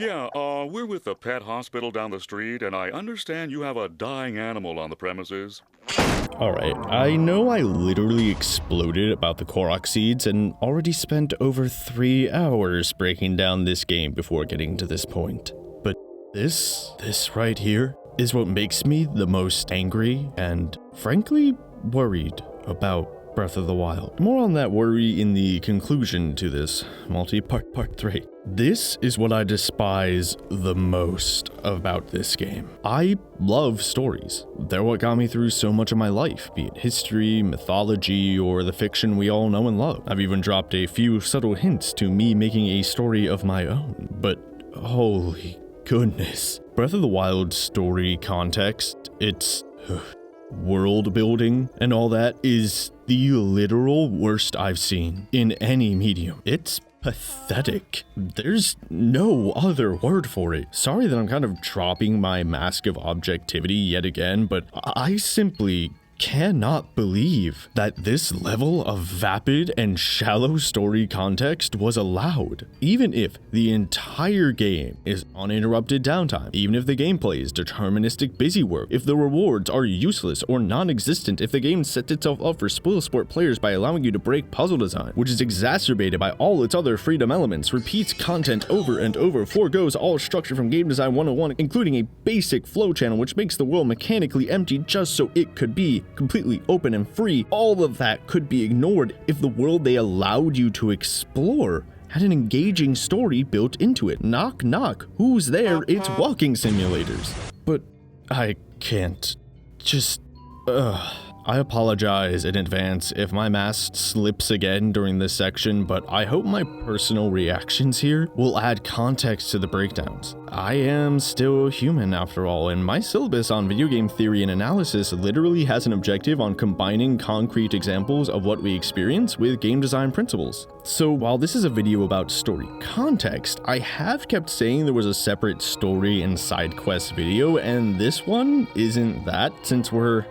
Yeah, we're with the pet hospital down the street, and I understand you have a dying animal on the premises. Alright, I know I literally exploded about the Korok seeds and already spent over 3 hours breaking down this game before getting to this point. But this right here is what makes me the most angry and, frankly, worried about Breath of the Wild. More on that worry in the conclusion to this multi-part part 3. This is what I despise the most about this game. I love stories. They're what got me through so much of my life, be it history, mythology, or the fiction we all know and love. I've even dropped a few subtle hints to me making a story of my own, but holy goodness. Breath of the Wild's story context, its world building and all that is the literal worst I've seen in any medium. It's pathetic. There's no other word for it. Sorry that I'm kind of dropping my mask of objectivity yet again, but I simply cannot believe that this level of vapid and shallow story context was allowed. Even if the entire game is uninterrupted downtime, even if the gameplay is deterministic busy work, if the rewards are useless or non-existent, if the game sets itself up for spoil sport players by allowing you to break puzzle design, which is exacerbated by all its other freedom elements, repeats content over and over, foregoes all structure from game design 101, including a basic flow channel which makes the world mechanically empty just so it could be completely open and free. All of that could be ignored if the world they allowed you to explore had an engaging story built into it. Knock knock, who's there? It's walking simulators. But I can't. I apologize in advance if my mask slips again during this section, but I hope my personal reactions here will add context to the breakdowns. I am still human after all, and my syllabus on video game theory and analysis literally has an objective on combining concrete examples of what we experience with game design principles. So while this is a video about story context, I have kept saying there was a separate story and side quest video, and this one isn't that, since we're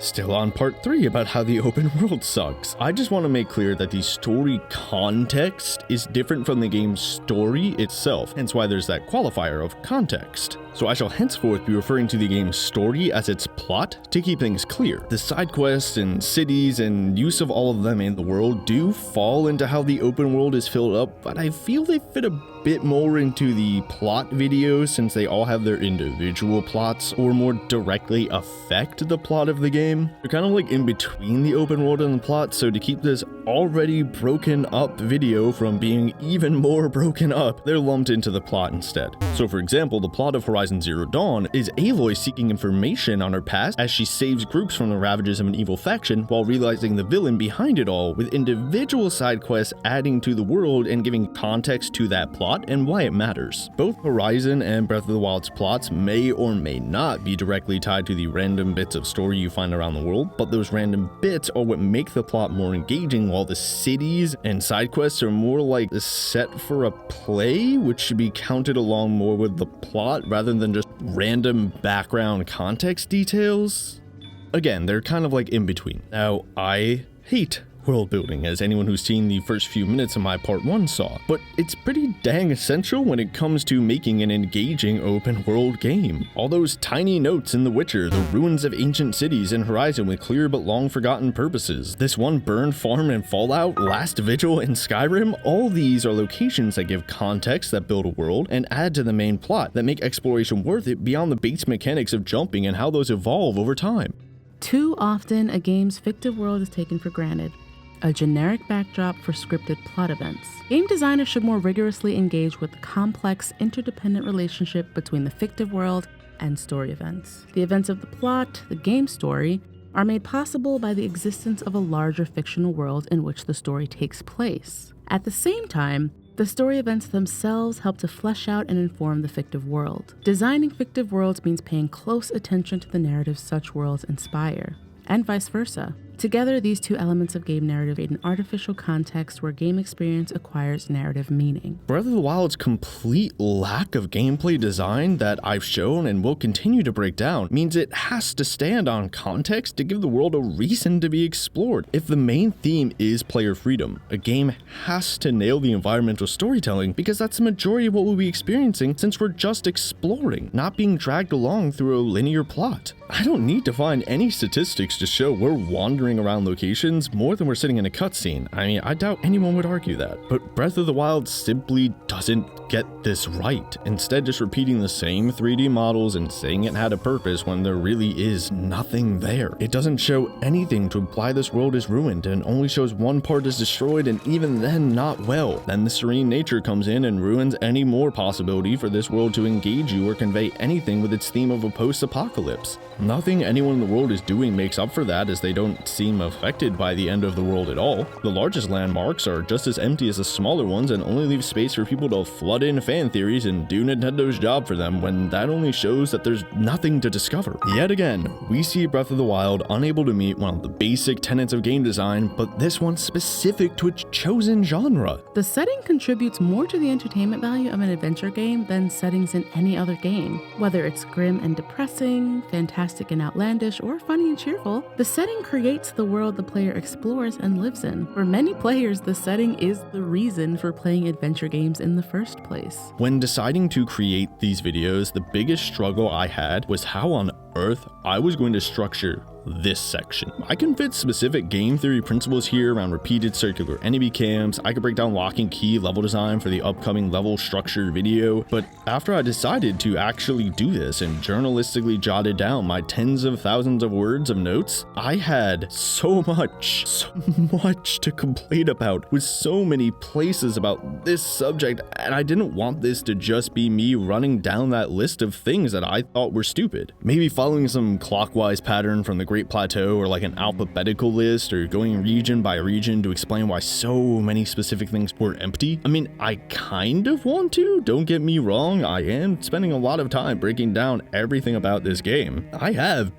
still on part 3 about how the open world sucks. I just want to make clear that the story context is different from the game's story itself, hence why there's that qualifier of context. So I shall henceforth be referring to the game's story as its plot to keep things clear. The side quests and cities and use of all of them in the world do fall into how the open world is filled up, but I feel they fit a bit more into the plot videos since they all have their individual plots or more directly affect the plot of the game. They're kind of like in between the open world and the plot, so to keep this already broken up video from being even more broken up, they're lumped into the plot instead. So for example, the plot of Horizon Zero Dawn is Aloy seeking information on her past as she saves groups from the ravages of an evil faction while realizing the villain behind it all, with individual side quests adding to the world and giving context to that plot and why it matters. Both Horizon and Breath of the Wild's plots may or may not be directly tied to the random bits of story you find around the world, but those random bits are what make the plot more engaging, while the cities and side quests are more like a set for a play, which should be counted along more with the plot rather than just random background context details. Again, they're kind of like in between. Now, I hate world building, as anyone who's seen the first few minutes of my part 1 saw, but it's pretty dang essential when it comes to making an engaging open world game. All those tiny notes in The Witcher, the ruins of ancient cities in Horizon with clear but long forgotten purposes, this one burned farm in Fallout, Last Vigil in Skyrim, all these are locations that give context, that build a world, and add to the main plot, that make exploration worth it beyond the base mechanics of jumping and how those evolve over time. Too often, a game's fictive world is taken for granted. A generic backdrop for scripted plot events. Game designers should more rigorously engage with the complex, interdependent relationship between the fictive world and story events. The events of the plot, the game story, are made possible by the existence of a larger fictional world in which the story takes place. At the same time, the story events themselves help to flesh out and inform the fictive world. Designing fictive worlds means paying close attention to the narratives such worlds inspire, and vice versa. Together, these two elements of game narrative create an artificial context where game experience acquires narrative meaning. Breath of the Wild's complete lack of gameplay design that I've shown and will continue to break down means it has to stand on context to give the world a reason to be explored. If the main theme is player freedom, a game has to nail the environmental storytelling because that's the majority of what we'll be experiencing since we're just exploring, not being dragged along through a linear plot. I don't need to find any statistics to show we're wandering around locations more than we're sitting in a cutscene. I mean, I doubt anyone would argue that. But Breath of the Wild simply doesn't get this right, instead just repeating the same 3D models and saying it had a purpose when there really is nothing there. It doesn't show anything to imply this world is ruined and only shows one part is destroyed, and even then not well. Then the serene nature comes in and ruins any more possibility for this world to engage you or convey anything with its theme of a post-apocalypse. Nothing anyone in the world is doing makes up for that, as they don't seem affected by the end of the world at all. The largest landmarks are just as empty as the smaller ones and only leave space for people to flood in fan theories and do Nintendo's job for them, when that only shows that there's nothing to discover. Yet again, we see Breath of the Wild unable to meet one of the basic tenets of game design, but this one specific to its chosen genre. The setting contributes more to the entertainment value of an adventure game than settings in any other game. Whether it's grim and depressing, fantastic and outlandish, or funny and cheerful, the setting creates the world the player explores and lives in. For many players, the setting is the reason for playing adventure games in the first place. When deciding to create these videos, the biggest struggle I had was how on earth I was going to structure this section. I can fit specific game theory principles here around repeated circular enemy camps. I could break down lock and key level design for the upcoming level structure video, but after I decided to actually do this and journalistically jotted down my tens of thousands of words of notes, I had so much to complain about, with so many places about this subject, and I didn't want this to just be me running down that list of things that I thought were stupid. Maybe following some clockwise pattern from the Great Plateau, or like an alphabetical list, or going region by region to explain why so many specific things were empty. I mean, I kind of want to, don't get me wrong, I am spending a lot of time breaking down everything about this game. I have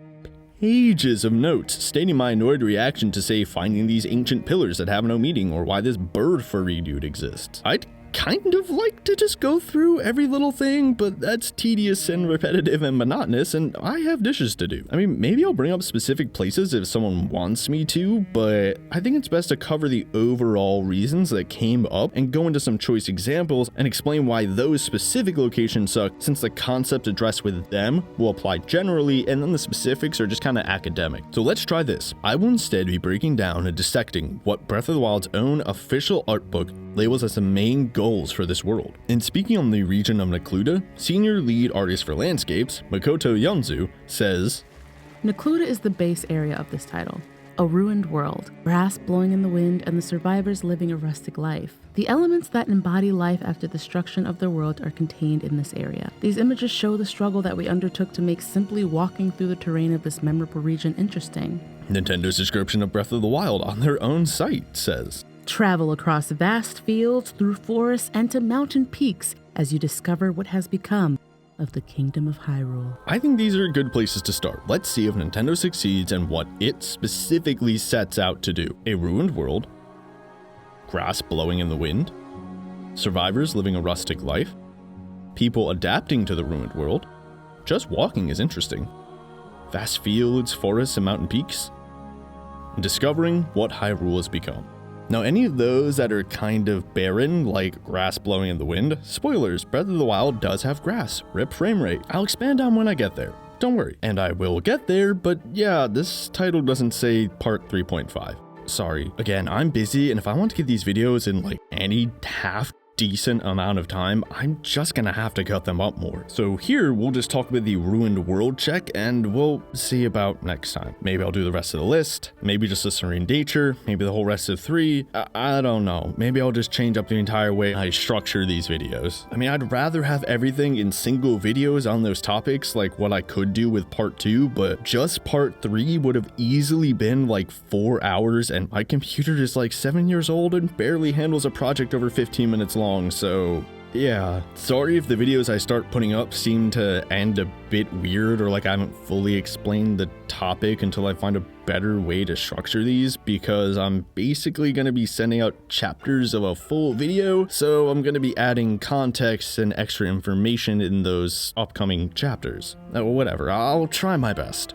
pages of notes stating my annoyed reaction to, say, finding these ancient pillars that have no meaning, or why this bird furry dude exists. I'd kind of like to just go through every little thing, but that's tedious and repetitive and monotonous, and I have dishes to do. I mean, maybe I'll bring up specific places if someone wants me to, but I think it's best to cover the overall reasons that came up and go into some choice examples and explain why those specific locations suck, since the concepts addressed with them will apply generally, and then the specifics are just kind of academic. So let's try this. I will instead be breaking down and dissecting what Breath of the Wild's own official art book labels as the main goals for this world. And speaking on the region of Necluda, senior lead artist for landscapes, Makoto Yonzu, says, Necluda is the base area of this title. A ruined world, grass blowing in the wind, and the survivors living a rustic life. The elements that embody life after the destruction of the world are contained in this area. These images show the struggle that we undertook to make simply walking through the terrain of this memorable region interesting. Nintendo's description of Breath of the Wild on their own site says, Travel across vast fields, through forests, and to mountain peaks as you discover what has become of the Kingdom of Hyrule. I think these are good places to start. Let's see if Nintendo succeeds in what it specifically sets out to do. A ruined world, grass blowing in the wind, survivors living a rustic life, people adapting to the ruined world. Just walking is interesting. Vast fields, forests, and mountain peaks. And discovering what Hyrule has become. Now, any of those that are kind of barren, like grass blowing in the wind, spoilers, Breath of the Wild does have grass, rip frame rate. I'll expand on when I get there, don't worry. And I will get there, but yeah, this title doesn't say part 3.5. Sorry. Again, I'm busy, and if I want to get these videos in like any half decent amount of time, I'm just gonna have to cut them up more. So here, we'll just talk about the ruined world check, and we'll see about next time. Maybe I'll do the rest of the list, maybe just the serene nature, maybe the whole rest of 3. I don't know. Maybe I'll just change up the entire way I structure these videos. I mean, I'd rather have everything in single videos on those topics, like what I could do with part 2, but just part 3 would have easily been like 4 hours, and my computer is like 7 years old and barely handles a project over 15 minutes long, so Yeah, sorry if the videos I start putting up seem to end a bit weird or like I haven't fully explained the topic until I find a better way to structure these, because I'm basically going to be sending out chapters of a full video, so I'm going to be adding context and extra information in those upcoming chapters. Whatever, I'll try my best.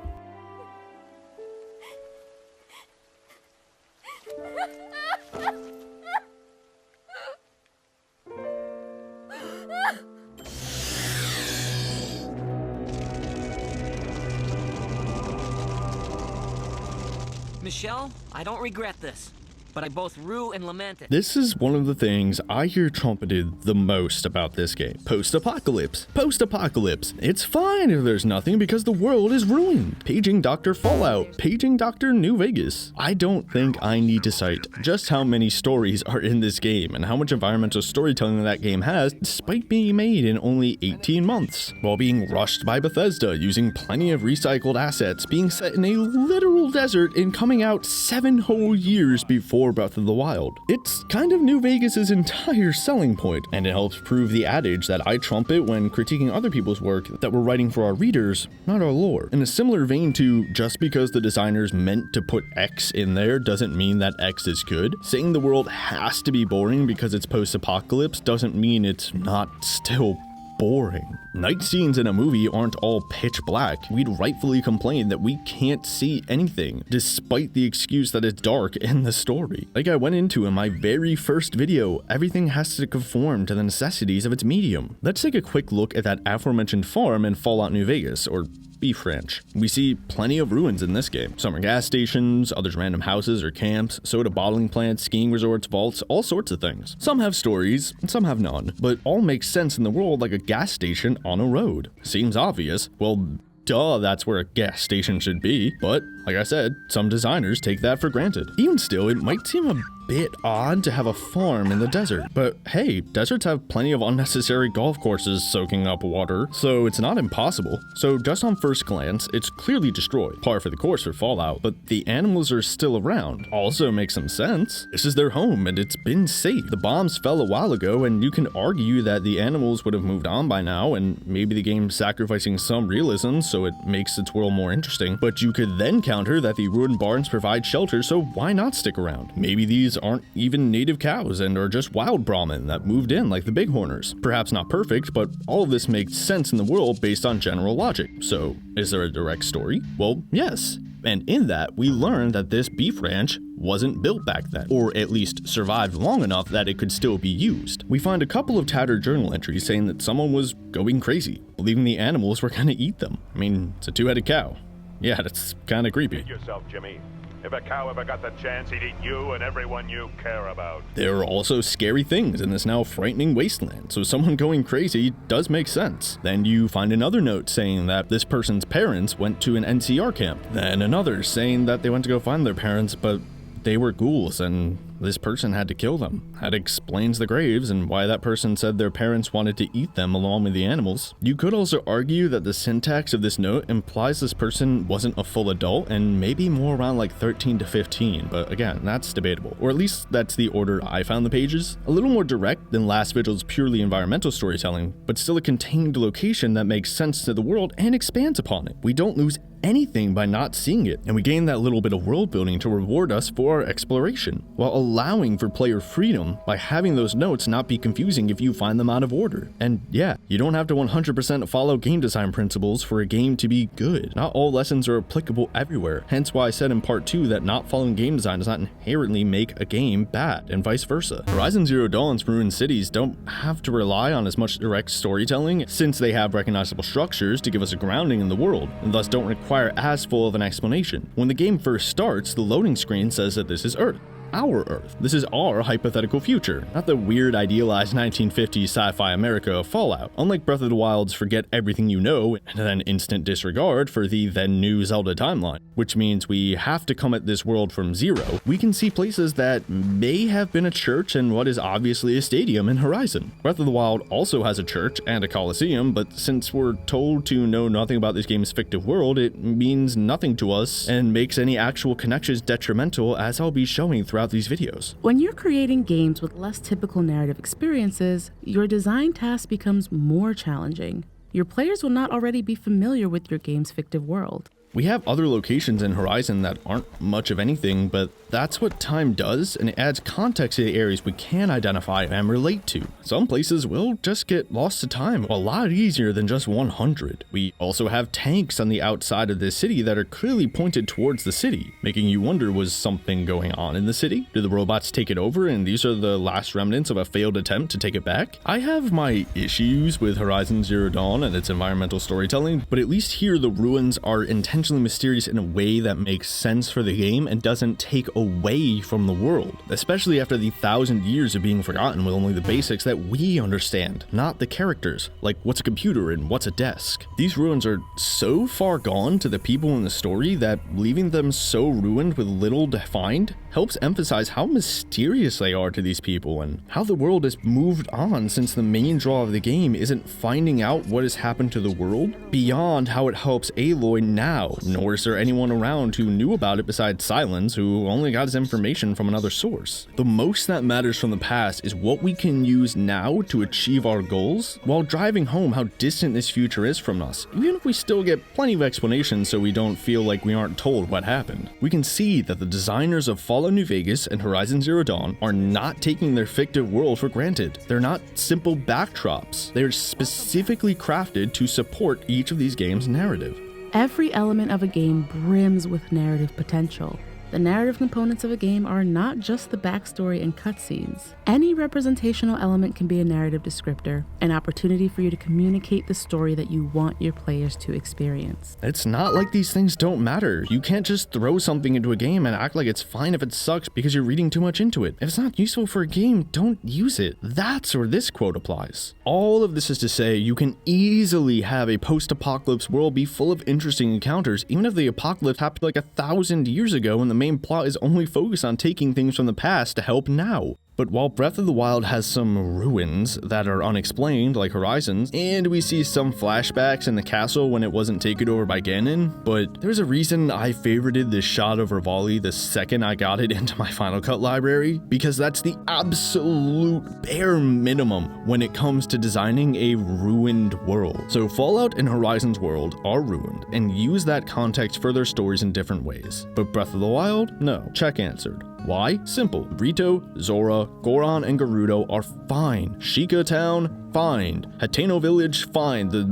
Michelle, I don't regret this, but I both rue and lament it. This is one of the things I hear trumpeted the most about this game. Post-apocalypse. Post-apocalypse. It's fine if there's nothing because the world is ruined. Paging Dr. Fallout. Paging Dr. New Vegas. I don't think I need to cite just how many stories are in this game and how much environmental storytelling that game has, despite being made in only 18 months, while being rushed by Bethesda, using plenty of recycled assets, being set in a literal desert and coming out 7 whole years before Breath of the Wild. It's kind of New Vegas's entire selling point, and it helps prove the adage that I trumpet when critiquing other people's work that we're writing for our readers, not our lore. In a similar vein to just because the designers meant to put X in there doesn't mean that X is good. Saying the world has to be boring because it's post-apocalypse doesn't mean it's not still boring. Night scenes in a movie aren't all pitch black. We'd rightfully complain that we can't see anything, despite the excuse that it's dark in the story. Like I went into in my very first video, everything has to conform to the necessities of its medium. Let's take a quick look at that aforementioned farm in Fallout New Vegas, or Beef Ranch. We see plenty of ruins in this game. Some are gas stations, others random houses or camps, soda bottling plants, skiing resorts, vaults, all sorts of things. Some have stories, and some have none, but all make sense in the world like a gas station on a road. Seems obvious. Well, duh, that's where a gas station should be, but like I said, some designers take that for granted. Even still, it might seem a bit odd to have a farm in the desert, but hey, deserts have plenty of unnecessary golf courses soaking up water, so it's not impossible. So just on first glance, it's clearly destroyed, par for the course for Fallout, but the animals are still around. Also makes some sense. This is their home and it's been safe. The bombs fell a while ago, and you can argue that the animals would have moved on by now, and maybe the game's sacrificing some realism so it makes its world more interesting, but you could then counter that the ruined barns provide shelter, so why not stick around? Maybe these aren't even native cows and are just wild Brahmin that moved in like the Bighorners. Perhaps not perfect, but all of this makes sense in the world based on general logic. So, is there a direct story? Well, yes. And in that, we learn that this beef ranch wasn't built back then, or at least survived long enough that it could still be used. We find a couple of tattered journal entries saying that someone was going crazy, believing the animals were gonna eat them. I mean, it's a 2-headed cow. Yeah, that's kinda creepy. Hit yourself, Jimmy. If a cow ever got the chance, he'd eat you and everyone you care about. There are also scary things in this now frightening wasteland, so someone going crazy does make sense. Then you find another note saying that this person's parents went to an NCR camp. Then another saying that they went to go find their parents, but they were ghouls and this person had to kill them. That explains the graves and why that person said their parents wanted to eat them along with the animals. You could also argue that the syntax of this note implies this person wasn't a full adult and maybe more around like 13 to 15, but again, that's debatable. Or at least that's the order I found the pages. A little more direct than Last Vigil's purely environmental storytelling, but still a contained location that makes sense to the world and expands upon it. We don't lose anything by not seeing it, and we gain that little bit of world building to reward us for our exploration, while allowing for player freedom by having those notes not be confusing if you find them out of order. And yeah, you don't have to 100% follow game design principles for a game to be good. Not all lessons are applicable everywhere, hence why I said in part 2 that not following game design does not inherently make a game bad, and vice versa. Horizon Zero Dawn's ruined cities don't have to rely on as much direct storytelling, since they have recognizable structures to give us a grounding in the world, and thus don't require as full of an explanation. When the game first starts, the loading screen says that this is Earth. Our Earth. This is our hypothetical future, not the weird idealized 1950s sci-fi America of Fallout. Unlike Breath of the Wild's forget everything you know and then instant disregard for the then new Zelda timeline, which means we have to come at this world from zero. We can see places that may have been a church and what is obviously a stadium in Horizon. Breath of the Wild also has a church and a coliseum, but since we're told to know nothing about this game's fictive world, it means nothing to us and makes any actual connections detrimental, as I'll be showing throughout throughout these videos. When you're creating games with less typical narrative experiences, your design task becomes more challenging. Your players will not already be familiar with your game's fictive world. We have other locations in Horizon that aren't much of anything, but that's what time does, and it adds context to the areas we can identify and relate to. Some places will just get lost to time a lot easier than just 100. We also have tanks on the outside of this city that are clearly pointed towards the city, making you wonder, was something going on in the city? Did the robots take it over and these are the last remnants of a failed attempt to take it back? I have my issues with Horizon Zero Dawn and its environmental storytelling, but at least here the ruins are intentionally mysterious in a way that makes sense for the game and doesn't take away from the world, especially after the 1,000 years of being forgotten with only the basics that we understand, not the characters, like what's a computer and what's a desk. These ruins are so far gone to the people in the story that leaving them so ruined with little defined helps emphasize how mysterious they are to these people and how the world has moved on, since the main draw of the game isn't finding out what has happened to the world beyond how it helps Aloy now, nor is there anyone around who knew about it besides Silence, who only got his information from another source. The most that matters from the past is what we can use now to achieve our goals, while driving home how distant this future is from us, even if we still get plenty of explanations so we don't feel like we aren't told what happened. We can see that the designers of Fallout New Vegas and Horizon Zero Dawn are not taking their fictive world for granted. They're not simple backdrops. They're specifically crafted to support each of these games' narrative. Every element of a game brims with narrative potential. The narrative components of a game are not just the backstory and cutscenes. Any representational element can be a narrative descriptor, an opportunity for you to communicate the story that you want your players to experience. It's not like these things don't matter. You can't just throw something into a game and act like it's fine if it sucks because you're reading too much into it. If it's not useful for a game, don't use it. That's where this quote applies. All of this is to say, you can easily have a post-apocalypse world be full of interesting encounters, even if the apocalypse happened like 1,000 years ago and the main plot is only focused on taking things from the past to help now. But while Breath of the Wild has some ruins that are unexplained, like Horizons, and we see some flashbacks in the castle when it wasn't taken over by Ganon, but there's a reason I favorited this shot of Rivali the second I got it into my Final Cut library, because that's the absolute bare minimum when it comes to designing a ruined world. So Fallout and Horizon's world are ruined, and use that context for their stories in different ways. But Breath of the Wild? No. Check answered. Why? Simple. Rito, Zora, Goron, and Gerudo are fine. Sheikah Town, fine. Hateno Village, fine. The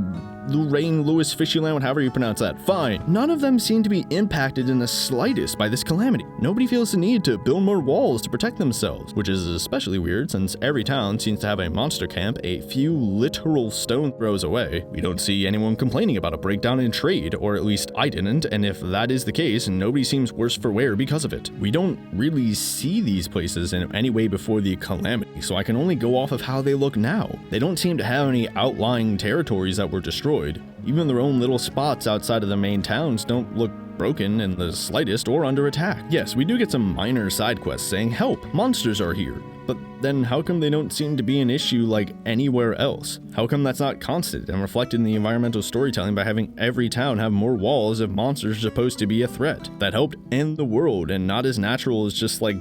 Lorraine Lewis Fishyland, however you pronounce that, fine. None of them seem to be impacted in the slightest by this calamity. Nobody feels the need to build more walls to protect themselves, which is especially weird since every town seems to have a monster camp a few literal stone throws away. We don't see anyone complaining about a breakdown in trade, or at least I didn't, and if that is the case, nobody seems worse for wear because of it. We don't really see these places in any way before the calamity, so I can only go off of how they look now. They don't seem to have any outlying territories that were destroyed. Even their own little spots outside of the main towns don't look broken in the slightest or under attack. Yes, we do get some minor side quests saying, help, monsters are here. But then how come they don't seem to be an issue like anywhere else? How come that's not constant and reflected in the environmental storytelling by having every town have more walls if monsters are supposed to be a threat? That helped end the world and not as natural as just like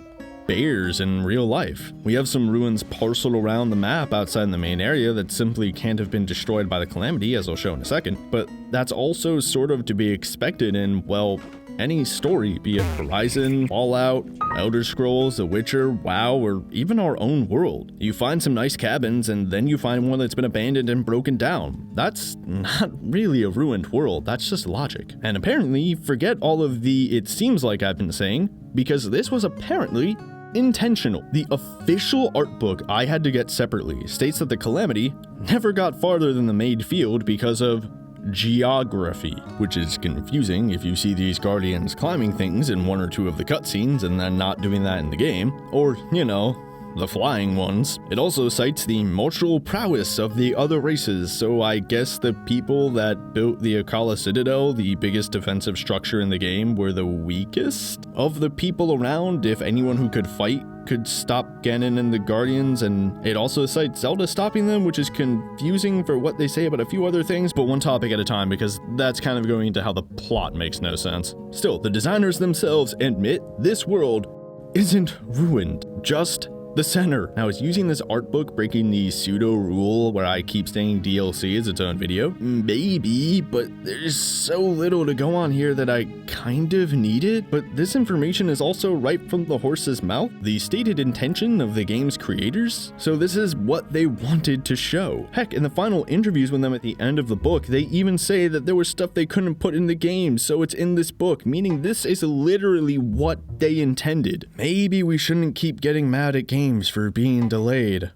bears in real life. We have some ruins parceled around the map outside the main area that simply can't have been destroyed by the calamity, as I'll show in a second, but that's also sort of to be expected in, well, any story, be it Horizon, Fallout, Elder Scrolls, The Witcher, WoW, or even our own world. You find some nice cabins and then you find one that's been abandoned and broken down. That's not really a ruined world, that's just logic. And apparently, forget all of the it seems like I've been saying, because this was apparently intentional. The official art book I had to get separately states that the calamity never got farther than the made field because of geography, which is confusing if you see these guardians climbing things in one or two of the cutscenes and then not doing that in the game, or, you know, the flying ones. It also cites the martial prowess of the other races, so I guess the people that built the Akala Citadel, the biggest defensive structure in the game, were the weakest of the people around. If anyone who could fight could stop Ganon and the Guardians, and it also cites Zelda stopping them, which is confusing for what they say about a few other things, but one topic at a time because that's kind of going into how the plot makes no sense. Still, the designers themselves admit this world isn't ruined, just the center. Now, is using this art book breaking the pseudo rule where I keep saying DLC is its own video? Maybe, but there's so little to go on here that I kind of need it. But this information is also right from the horse's mouth, the stated intention of the game's creators. So this is what they wanted to show. Heck, in the final interviews with them at the end of the book, they even say that there was stuff they couldn't put in the game, so it's in this book, meaning this is literally what they intended. Maybe we shouldn't keep getting mad at games for being delayed.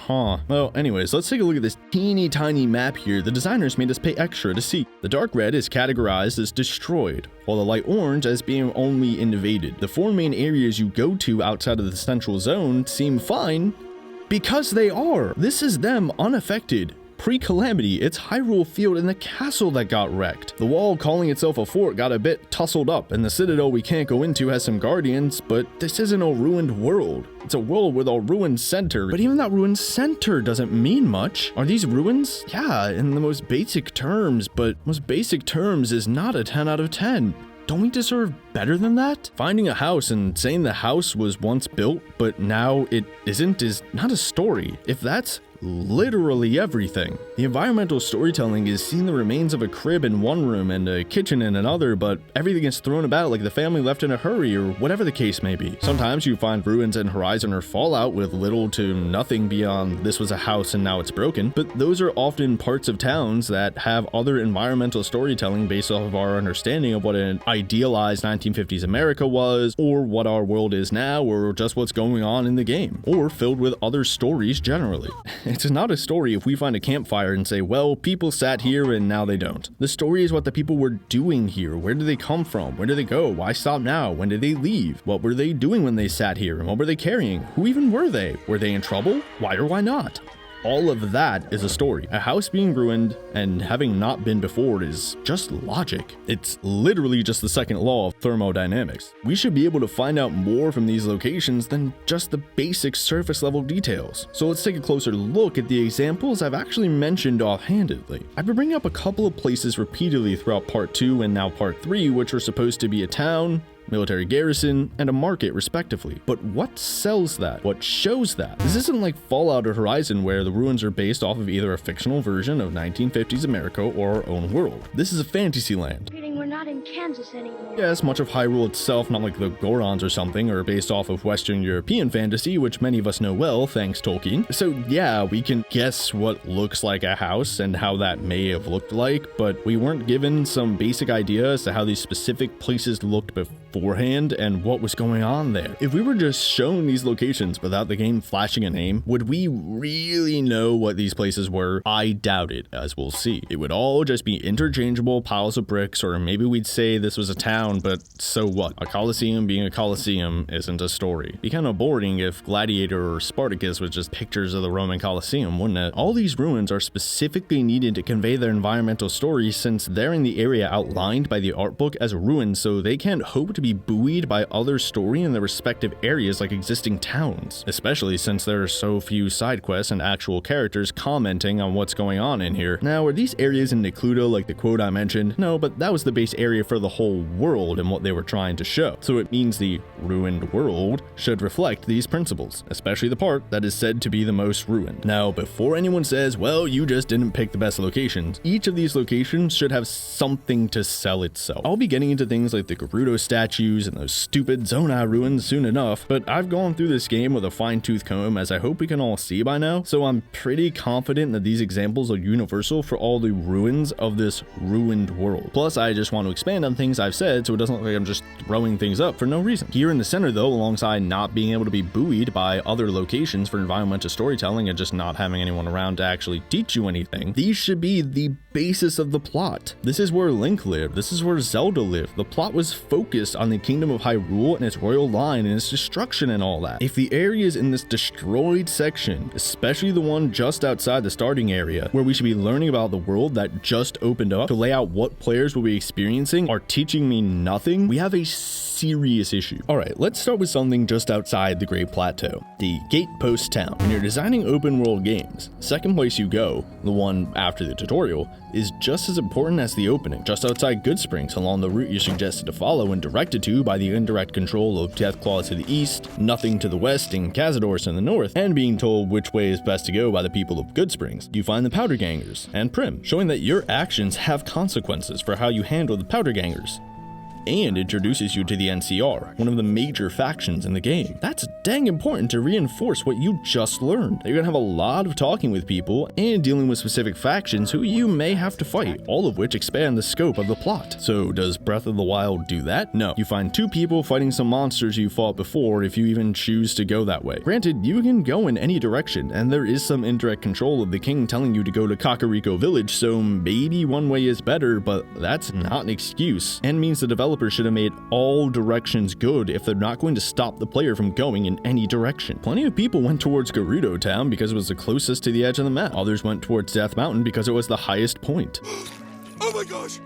Well, anyways, let's take a look at this teeny tiny map here the designers made us pay extra to see. The dark red is categorized as destroyed, while the light orange as being only invaded. The 4 main areas you go to outside of the central zone seem fine, because they are. This is them unaffected. Pre-calamity, it's Hyrule Field and the castle that got wrecked. The wall calling itself a fort got a bit tussled up, and the citadel we can't go into has some guardians, but this isn't a ruined world. It's a world with a ruined center, but even that ruined center doesn't mean much. Are these ruins? Yeah, in the most basic terms, but most basic terms is not a 10 out of 10. Don't we deserve better than that? Finding a house and saying the house was once built, but now it isn't, is not a story. If that's literally everything. The environmental storytelling is seeing the remains of a crib in one room and a kitchen in another, but everything is thrown about like the family left in a hurry or whatever the case may be. Sometimes you find ruins in Horizon or Fallout with little to nothing beyond this was a house and now it's broken, but those are often parts of towns that have other environmental storytelling based off of our understanding of what an idealized 1950s America was, or what our world is now, or just what's going on in the game, or filled with other stories generally. It's not a story if we find a campfire and say, well, people sat here and now they don't. The story is what the people were doing here. Where did they come from? Where did they go? Why stop now? When did they leave? What were they doing when they sat here? And what were they carrying? Who even were they? Were they in trouble? Why or why not? All of that is a story. A house being ruined and having not been before is just logic. It's literally just the second law of thermodynamics. We should be able to find out more from these locations than just the basic surface level details. So let's take a closer look at the examples I've actually mentioned offhandedly. I've been bringing up a couple of places repeatedly throughout part 2 and now part 3, which are supposed to be a town, military garrison, and a market respectively. But what sells that? What shows that? This isn't like Fallout or Horizon where the ruins are based off of either a fictional version of 1950s America or our own world. This is a fantasy land. We're not in Kansas anymore. Yes, much of Hyrule itself, not like the Gorons or something, or based off of Western European fantasy, which many of us know well, thanks Tolkien. So yeah, we can guess what looks like a house and how that may have looked like, but we weren't given some basic idea as to how these specific places looked beforehand and what was going on there. If we were just shown these locations without the game flashing a name, would we really know what these places were? I doubt it, as we'll see. It would all just be interchangeable piles of bricks, or maybe we'd say this was a town, but so what? A Colosseum being a Colosseum isn't a story. It'd be kind of boring if Gladiator or Spartacus was just pictures of the Roman Colosseum, wouldn't it? All these ruins are specifically needed to convey their environmental story since they're in the area outlined by the art book as ruins, so they can't hope to be buoyed by other story in their respective areas like existing towns, especially since there are so few side quests and actual characters commenting on what's going on in here. Now, are these areas in Necluda like the quote I mentioned? No, but that was the base area for the whole world and what they were trying to show. So it means the ruined world should reflect these principles, especially the part that is said to be the most ruined. Now, before anyone says, well, you just didn't pick the best locations, each of these locations should have something to sell itself. I'll be getting into things like the Gerudo statues and those stupid Zonai ruins soon enough, but I've gone through this game with a fine-tooth comb, as I hope we can all see by now, so I'm pretty confident that these examples are universal for all the ruins of this ruined world. Plus, I just want to expand on things I've said so it doesn't look like I'm just throwing things up for no reason. Here in the center though, alongside not being able to be buoyed by other locations for environmental storytelling and just not having anyone around to actually teach you anything, these should be the basis of the plot. This is where Link lived. This is where Zelda lived. The plot was focused on the kingdom of Hyrule and its royal line and its destruction and all that. If the areas in this destroyed section, especially the one just outside the starting area, where we should be learning about the world that just opened up to lay out what players will be experiencing, are teaching me nothing, we have a serious issue. Alright, let's start with something just outside the Great Plateau, the Gatepost town. When you're designing open world games, second place you go, the one after the tutorial, is just as important as the opening. Just outside Goodsprings, along the route you're suggested to follow and directed connected to by the indirect control of Deathclaw to the east, Nothing to the west, and Cazadors in the north, and being told which way is best to go by the people of Goodsprings. You find the Powdergangers and Prim, showing that your actions have consequences for how you handle the Powdergangers, and introduces you to the NCR, one of the major factions in the game. That's dang important to reinforce what you just learned. You're gonna have a lot of talking with people and dealing with specific factions who you may have to fight, all of which expand the scope of the plot. So does Breath of the Wild do that? No. You find two people fighting some monsters you fought before if you even choose to go that way. Granted, you can go in any direction, and there is some indirect control of the king telling you to go to Kakariko Village, so maybe one way is better, but that's not an excuse, and means the developers should have made all directions good if they're not going to stop the player from going in any direction. Plenty of people went towards Gerudo Town because it was the closest to the edge of the map. Others went towards Death Mountain because it was the highest point. Oh my gosh!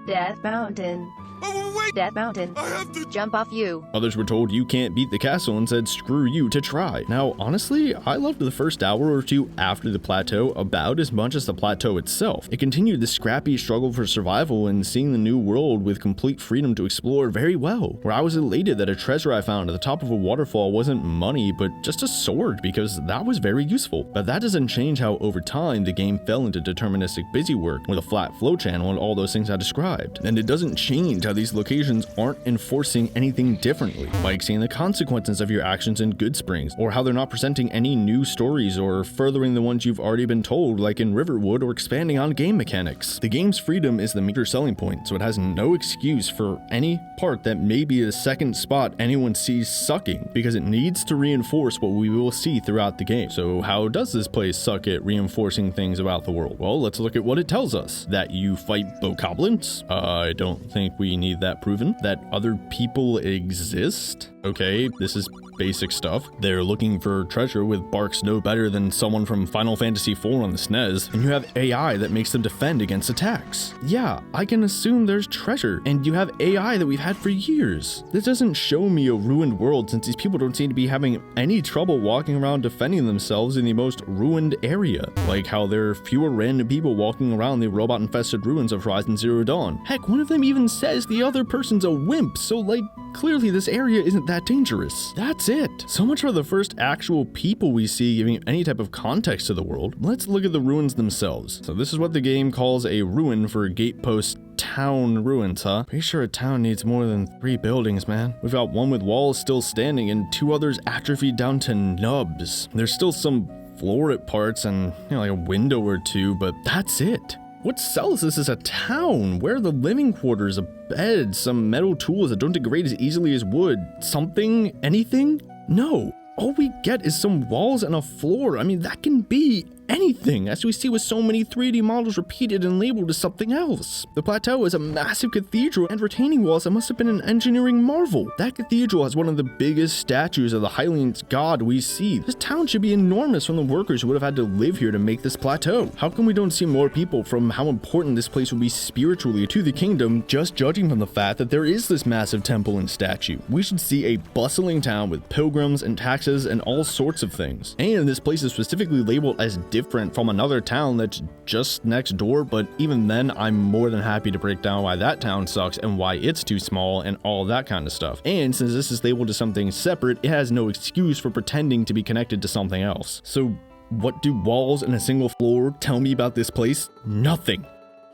Death Mountain. Oh, wait! Death Mountain. I have to Jump off you. Others were told you can't beat the castle and said screw you to try. Now, honestly, I loved the first hour or two after the plateau about as much as the plateau itself. It continued the scrappy struggle for survival and seeing the new world with complete freedom to explore very well, where I was elated that a treasure I found at the top of a waterfall wasn't money, but just a sword, because that was very useful. But that doesn't change how over time the game fell into deterministic busywork with a flat flow channel and all those things I described. And it doesn't change how these locations aren't enforcing anything differently, like seeing the consequences of your actions in Goodsprings, or how they're not presenting any new stories or furthering the ones you've already been told, like in Riverwood, or expanding on game mechanics. The game's freedom is the major selling point, so it has no excuse for any part that may be the second spot anyone sees sucking, because it needs to reinforce what we will see throughout the game. So how does this place suck at reinforcing things about the world? Well, let's look at what it tells us. That you fight bokoblins? I don't think we need that proven. That other people exist? Okay, this is basic stuff. They're looking for treasure with barks no better than someone from Final Fantasy IV on the SNES, and you have AI that makes them defend against attacks. Yeah, I can assume there's treasure, and you have AI that we've had for years. This doesn't show me a ruined world, since these people don't seem to be having any trouble walking around defending themselves in the most ruined area, like how there are fewer random people walking around the robot-infested ruins of Horizon Zero Dawn. Heck, one of them even says the other person's a wimp, so like, clearly this area isn't that dangerous. That's it. So much for the first actual people we see giving any type of context to the world. Let's look at the ruins themselves. So this is what the game calls a ruin for Gatepost town ruins, huh? Pretty sure a town needs more than 3 buildings, man. We've got one with walls still standing and 2 others atrophied down to nubs. There's still some florid parts and, like a window or 2, but that's it. What sells this is a town. Where are the living quarters, a bed, some metal tools that don't degrade as easily as wood? Something? Anything? No. All we get is some walls and a floor. I mean, that can be anything, as we see with so many 3D models repeated and labeled as something else. The plateau is a massive cathedral and retaining walls that must have been an engineering marvel. That cathedral has one of the biggest statues of the Hylian's god we see. This town should be enormous from the workers who would have had to live here to make this plateau. How come we don't see more people from how important this place would be spiritually to the kingdom, just judging from the fact that there is this massive temple and statue? We should see a bustling town with pilgrims and taxes and all sorts of things. And this place is specifically labeled as different from another town that's just next door, but even then, I'm more than happy to break down why that town sucks and why it's too small and all that kind of stuff. And since this is labeled as something separate, it has no excuse for pretending to be connected to something else. So what do walls and a single floor tell me about this place? Nothing.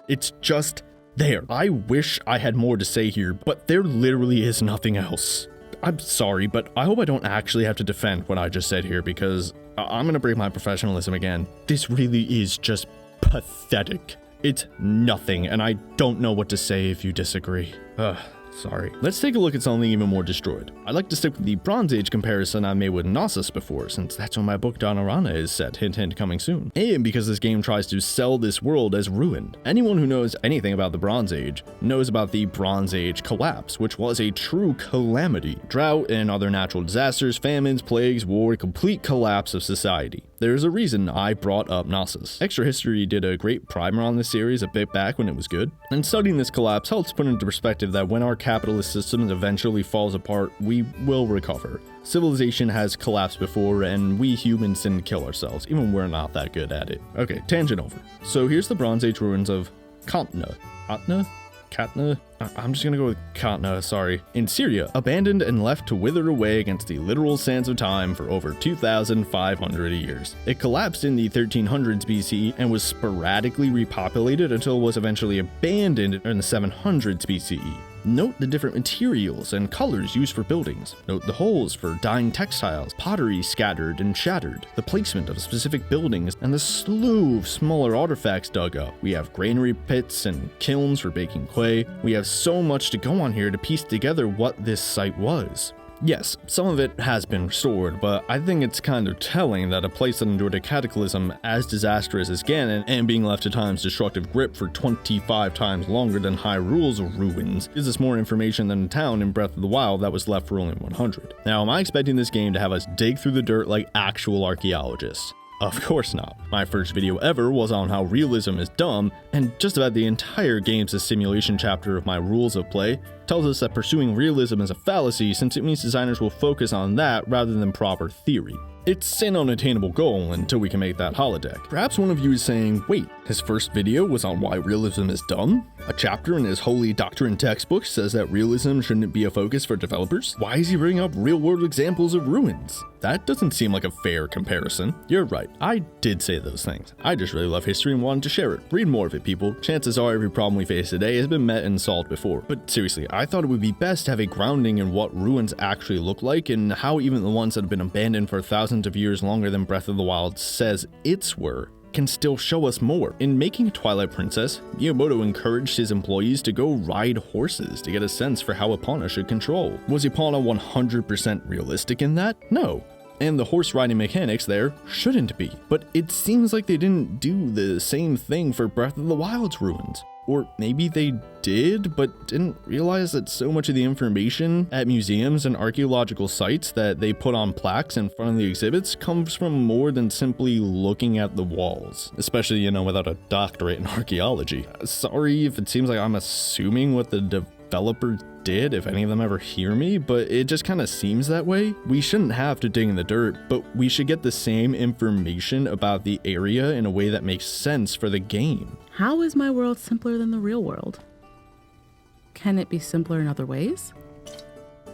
It's just there. I wish I had more to say here, but there literally is nothing else. I'm sorry, but I hope I don't actually have to defend what I just said here, because I'm gonna break my professionalism again. This really is just pathetic. It's nothing, and I don't know what to say if you disagree. Sorry. Let's take a look at something even more destroyed. I'd like to stick with the Bronze Age comparison I made with Knossos before, since that's when my book Donarana is set, hint hint, coming soon. And because this game tries to sell this world as ruined. Anyone who knows anything about the Bronze Age knows about the Bronze Age collapse, which was a true calamity. Drought and other natural disasters, famines, plagues, war, complete collapse of society. There's a reason I brought up Knossos. Extra History did a great primer on this series a bit back when it was good, and studying this collapse helps put into perspective that when our capitalist system eventually falls apart, we will recover. Civilization has collapsed before, and we humans didn't kill ourselves, even we're not that good at it. Okay, tangent over. So here's the Bronze Age ruins of Katna. I'm just gonna go with Katna, sorry. In Syria, abandoned and left to wither away against the literal sands of time for over 2,500 years. It collapsed in the 1300s BCE and was sporadically repopulated until it was eventually abandoned in the 700s BCE. Note the different materials and colors used for buildings. Note the holes for dyeing textiles, pottery scattered and shattered, the placement of specific buildings, and the slew of smaller artifacts dug up. We have granary pits and kilns for baking clay. We have so much to go on here to piece together what this site was. Yes, some of it has been restored, but I think it's kind of telling that a place that endured a cataclysm as disastrous as Ganon and being left to time's destructive grip for 25 times longer than Hyrule's ruins gives us more information than a town in Breath of the Wild that was left for only 100. Now, am I expecting this game to have us dig through the dirt like actual archaeologists? Of course not. My first video ever was on how realism is dumb, and just about the entire game's a simulation chapter of my rules of play tells us that pursuing realism is a fallacy since it means designers will focus on that rather than proper theory. It's an unattainable goal until we can make that holodeck. Perhaps one of you is saying, wait, his first video was on why realism is dumb? A chapter in his Holy Doctrine textbook says that realism shouldn't be a focus for developers? Why is he bringing up real-world examples of ruins? That doesn't seem like a fair comparison. You're right, I did say those things. I just really love history and wanted to share it. Read more of it, people. Chances are every problem we face today has been met and solved before. But seriously, I thought it would be best to have a grounding in what ruins actually look like and how even the ones that have been abandoned for thousands of years longer than Breath of the Wild says its were can still show us more. In making Twilight Princess, Miyamoto encouraged his employees to go ride horses to get a sense for how Epona should control. Was Epona 100% realistic in that? No. And the horse riding mechanics there shouldn't be. But it seems like they didn't do the same thing for Breath of the Wild's ruins. Or maybe they did, but didn't realize that so much of the information at museums and archaeological sites that they put on plaques in front of the exhibits comes from more than simply looking at the walls. Especially, without a doctorate in archaeology. Sorry if it seems like I'm assuming what the developer did, if any of them ever hear me, but it just kind of seems that way. We shouldn't have to dig in the dirt, but we should get the same information about the area in a way that makes sense for the game. How is my world simpler than the real world? Can it be simpler in other ways?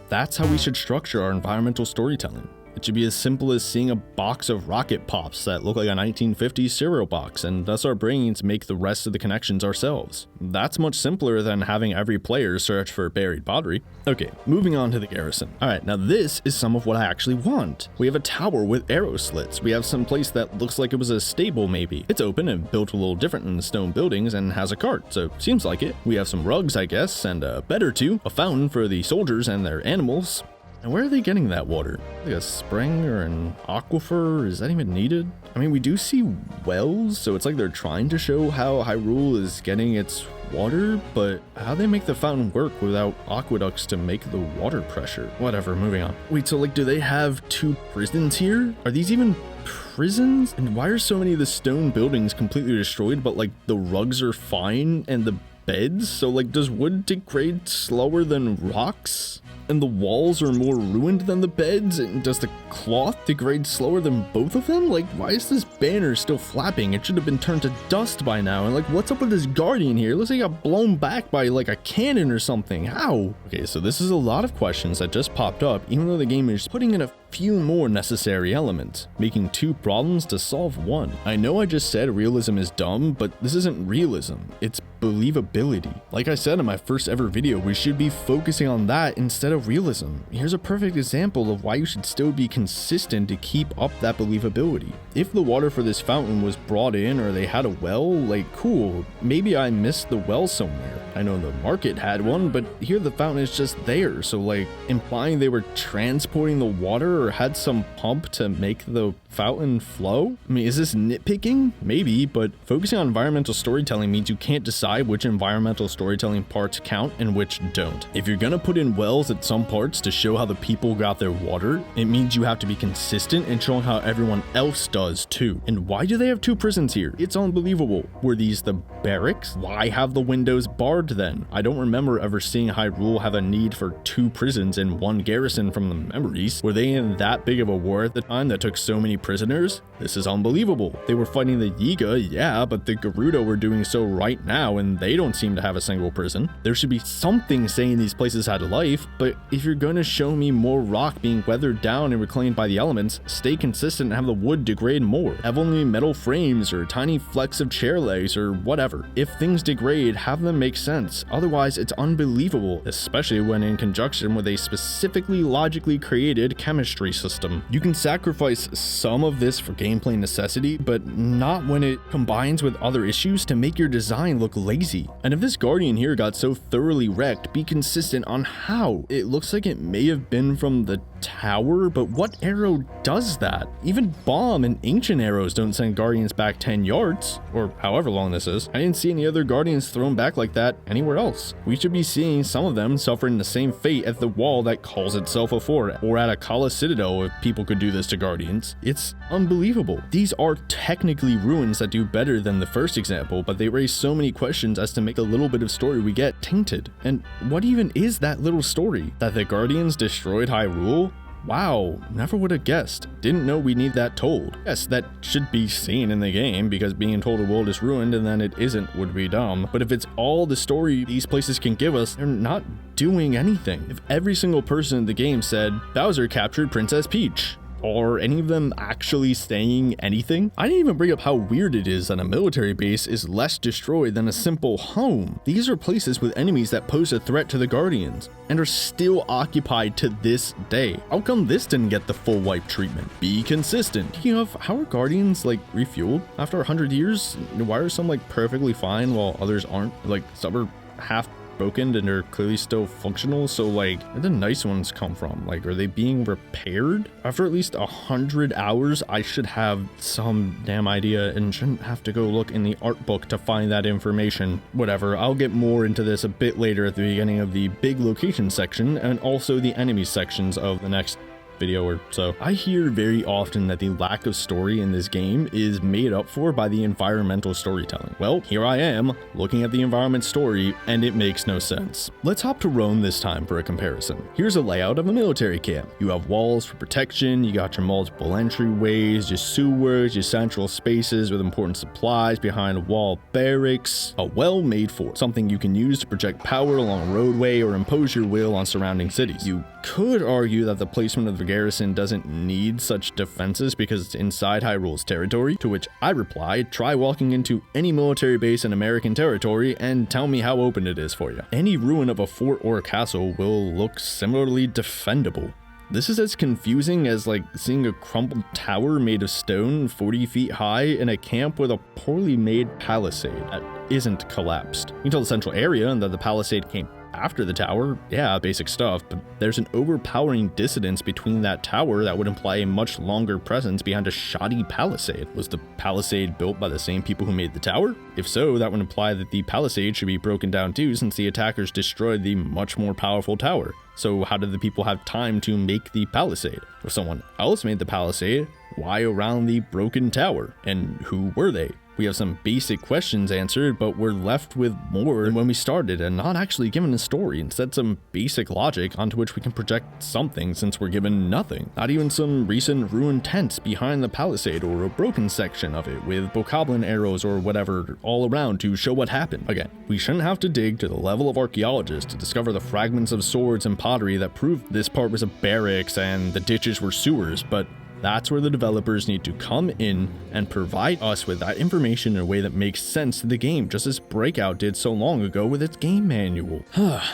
That's how we should structure our environmental storytelling. It should be as simple as seeing a box of rocket pops that look like a 1950s cereal box, and thus our brains make the rest of the connections ourselves. That's much simpler than having every player search for buried pottery. Okay, moving on to the Garrison. Alright, now this is some of what I actually want. We have a tower with arrow slits. We have some place that looks like it was a stable maybe. It's open and built a little different than the stone buildings and has a cart, so seems like it. We have some rugs, I guess, and a bed or two, a fountain for the soldiers and their animals. And where are they getting that water? Like a spring or an aquifer? Is that even needed? I mean, we do see wells, so it's like they're trying to show how Hyrule is getting its water, but how they make the fountain work without aqueducts to make the water pressure? Whatever, moving on. Wait, so do they have 2 prisons here? Are these even prisons? And why are so many of the stone buildings completely destroyed, but the rugs are fine and the beds? So does wood degrade slower than rocks? And the walls are more ruined than the beds? And does the cloth degrade slower than both of them? Why is this banner still flapping? It should have been turned to dust by now. And what's up with this guardian here? It looks like it got blown back by a cannon or something. How? Okay, so this is a lot of questions that just popped up, even though the game is putting in a few more necessary elements, making 2 problems to solve 1. I know I just said realism is dumb, but this isn't realism, it's believability. Like I said in my first ever video, we should be focusing on that instead of realism. Here's a perfect example of why you should still be consistent to keep up that believability. If the water for this fountain was brought in or they had a well, cool, maybe I missed the well somewhere. I know the market had one, but here the fountain is just there, so implying they were transporting the water or had some pump to make the fountain flow? I mean, is this nitpicking? Maybe, but focusing on environmental storytelling means you can't decide which environmental storytelling parts count and which don't. If you're gonna put in wells at some parts to show how the people got their water, it means you have to be consistent in showing how everyone else does too. And why do they have 2 prisons here? It's unbelievable. Were these the barracks? Why have the windows barred then? I don't remember ever seeing Hyrule have a need for 2 prisons and 1 garrison from the memories. Were they in even that big of a war at the time that took so many prisoners? This is unbelievable. They were fighting the Yiga, yeah, but the Gerudo were doing so right now and they don't seem to have a single prison. There should be something saying these places had life, but if you're gonna show me more rock being weathered down and reclaimed by the elements, stay consistent and have the wood degrade more. Have only metal frames or tiny flecks of chair legs or whatever. If things degrade, have them make sense. Otherwise, it's unbelievable, especially when in conjunction with a specifically logically created chemistry system. You can sacrifice some of this for gameplay necessity, but not when it combines with other issues to make your design look lazy. And if this Guardian here got so thoroughly wrecked, be consistent on how. It looks like it may have been from the tower, but what arrow does that? Even bomb and ancient arrows don't send Guardians back 10 yards, or however long this is. I didn't see any other Guardians thrown back like that anywhere else. We should be seeing some of them suffering the same fate at the wall that calls itself a fort, or at a Kala Citadel if people could do this to Guardians. It's unbelievable. These are technically ruins that do better than the first example, but they raise so many questions as to make the little bit of story we get tainted. And what even is that little story? That the Guardians destroyed Hyrule? Wow, never would have guessed. Didn't know we need that told. Yes, that should be seen in the game, because being told a world is ruined and then it isn't would be dumb. But if it's all the story these places can give us, they're not doing anything. If every single person in the game said, Bowser captured Princess Peach, or any of them actually saying anything? I didn't even bring up how weird it is that a military base is less destroyed than a simple home. These are places with enemies that pose a threat to the Guardians, and are still occupied to this day. How come this didn't get the full wipe treatment? Be consistent. Speaking of, how are Guardians like refueled after 100 years? Why are some like perfectly fine while others aren't? Like some are half broken and are clearly still functional, so like where the nice ones come from? Like, are they being repaired? After at least 100 hours, I should have some damn idea and shouldn't have to go look in the art book to find that information. Whatever, I'll get more into this a bit later at the beginning of the big location section and also the enemy sections of the next video or so. I hear very often that the lack of story in this game is made up for by the environmental storytelling. Well, here I am looking at the environment story and it makes no sense. Let's hop to Rome this time for a comparison. Here's a layout of a military camp. You have walls for protection, you got your multiple entryways, your sewers, your central spaces with important supplies behind wall barracks, a well-made fort, something you can use to project power along a roadway or impose your will on surrounding cities. You could argue that the placement of the Garrison doesn't need such defenses because it's inside Hyrule's territory, to which I replied, try walking into any military base in American territory and tell me how open it is for you. Any ruin of a fort or a castle will look similarly defendable. This is as confusing as like seeing a crumpled tower made of stone 40 feet high in a camp with a poorly made palisade that isn't collapsed. You can tell the central area and that the palisade came after the tower, yeah, basic stuff, but there's an overpowering dissonance between that tower that would imply a much longer presence behind a shoddy palisade. Was the palisade built by the same people who made the tower? If so, that would imply that the palisade should be broken down too, since the attackers destroyed the much more powerful tower. So how did the people have time to make the palisade? If someone else made the palisade, why around the broken tower? And who were they? We have some basic questions answered, but we're left with more than when we started and not actually given a story. Instead, some basic logic onto which we can project something since we're given nothing. Not even some recent ruined tents behind the palisade or a broken section of it with bokoblin arrows or whatever all around to show what happened. Again, we shouldn't have to dig to the level of archaeologists to discover the fragments of swords and pottery that proved this part was a barracks and the ditches were sewers, but that's where the developers need to come in and provide us with that information in a way that makes sense to the game, just as Breakout did so long ago with its game manual.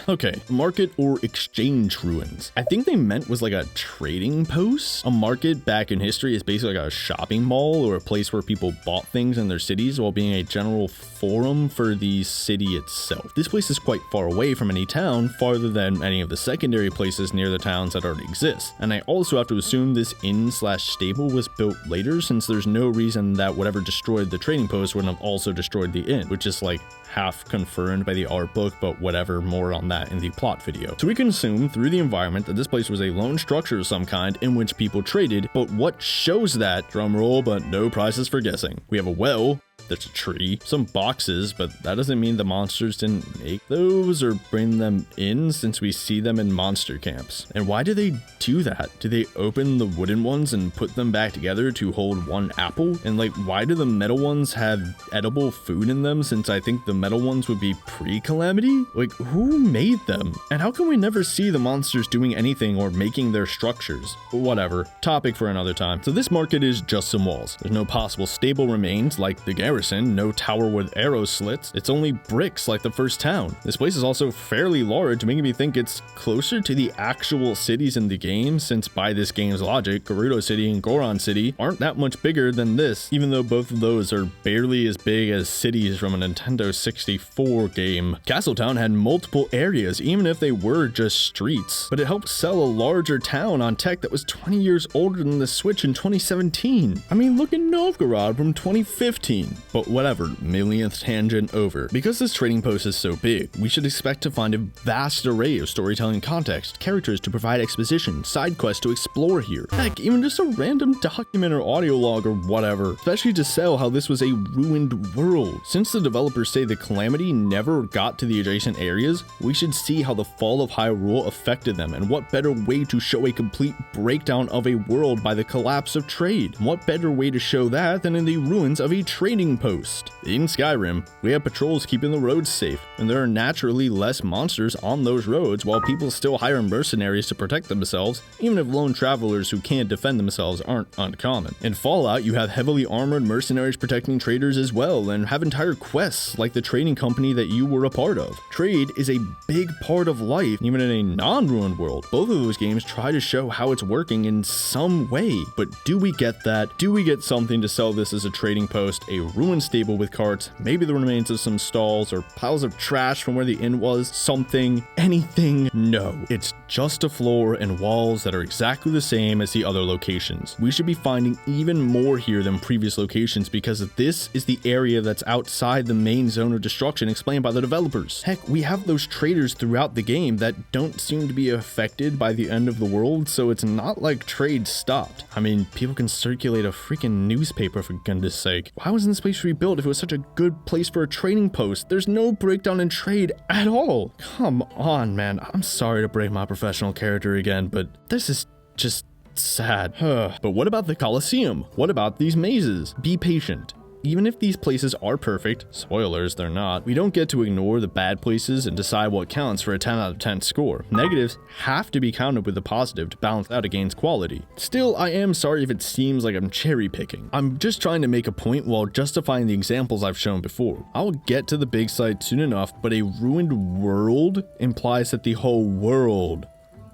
Okay, market or exchange ruins. I think they meant was like a trading post. A market back in history is basically like a shopping mall or a place where people bought things in their cities while being a general forum for the city itself. This place is quite far away from any town, farther than any of the secondary places near the towns that already exist. And I also have to assume this inn/stable was built later, since there's no reason that whatever destroyed the trading post wouldn't have also destroyed the inn, which is like half confirmed by the art book, but whatever, more on that in the plot video. So we can assume through the environment that this place was a lone structure of some kind in which people traded, but what shows that? Drum roll, but no prizes for guessing. We have a well, there's a tree, some boxes, but that doesn't mean the monsters didn't make those or bring them in since we see them in monster camps. And why do they do that? Do they open the wooden ones and put them back together to hold one apple? And like, why do the metal ones have edible food in them since I think the metal ones would be pre-calamity? Like, who made them? And how can we never see the monsters doing anything or making their structures? Whatever, topic for another time. So this market is just some walls. There's no possible stable remains like the Garrison, no tower with arrow slits. It's only bricks like the first town. This place is also fairly large, making me think it's closer to the actual cities in the game, since by this game's logic, Gerudo City and Goron City aren't that much bigger than this, even though both of those are barely as big as cities from a Nintendo 64 game. Castletown had multiple areas, even if they were just streets, but it helped sell a larger town on tech that was 20 years older than the Switch in 2017. I mean, look at Novgorod from 2015. But whatever, millionth tangent over. Because this trading post is so big, we should expect to find a vast array of storytelling context, characters to provide exposition, side quests to explore here. Heck, even just a random document or audio log or whatever, especially to sell how this was a ruined world. Since the developers say the calamity never got to the adjacent areas, we should see how the fall of Hyrule affected them, and what better way to show a complete breakdown of a world by the collapse of trade. And what better way to show that than in the ruins of a trading post? In Skyrim, we have patrols keeping the roads safe, and there are naturally less monsters on those roads, while people still hire mercenaries to protect themselves, even if lone travelers who can't defend themselves aren't uncommon. In Fallout, you have heavily armored mercenaries protecting traders as well, and have entire quests like the trading company that you were a part of. Trade is a big part of life, even in a non-ruined world. Both of those games try to show how it's working in some way, but do we get that? Do we get something to sell this as a trading post, a ruined stable with carts, maybe the remains of some stalls, or piles of trash from where the inn was, something, anything? No, it's just a floor and walls that are exactly the same as the other locations. We should be finding even more here than previous locations because this is the area that's outside the main zone of destruction explained by the developers. Heck, we have those traders throughout the game that don't seem to be affected by the end of the world, so it's not like trade stopped. I mean, people can circulate a freaking newspaper for goodness sake. Why wasn't this place rebuilt if it was such a good place for a trading post? There's no breakdown in trade at all. Come on, man. I'm sorry to break my professional character again, but this is just sad. But what about the Colosseum? What about these mazes? Be patient. Even if these places are perfect, spoilers, they're not, we don't get to ignore the bad places and decide what counts for a 10 out of 10 score. Negatives have to be counted with the positive to balance out against quality. Still, I am sorry if it seems like I'm cherry picking. I'm just trying to make a point while justifying the examples I've shown before. I'll get to the big side soon enough, but a ruined world implies that the whole world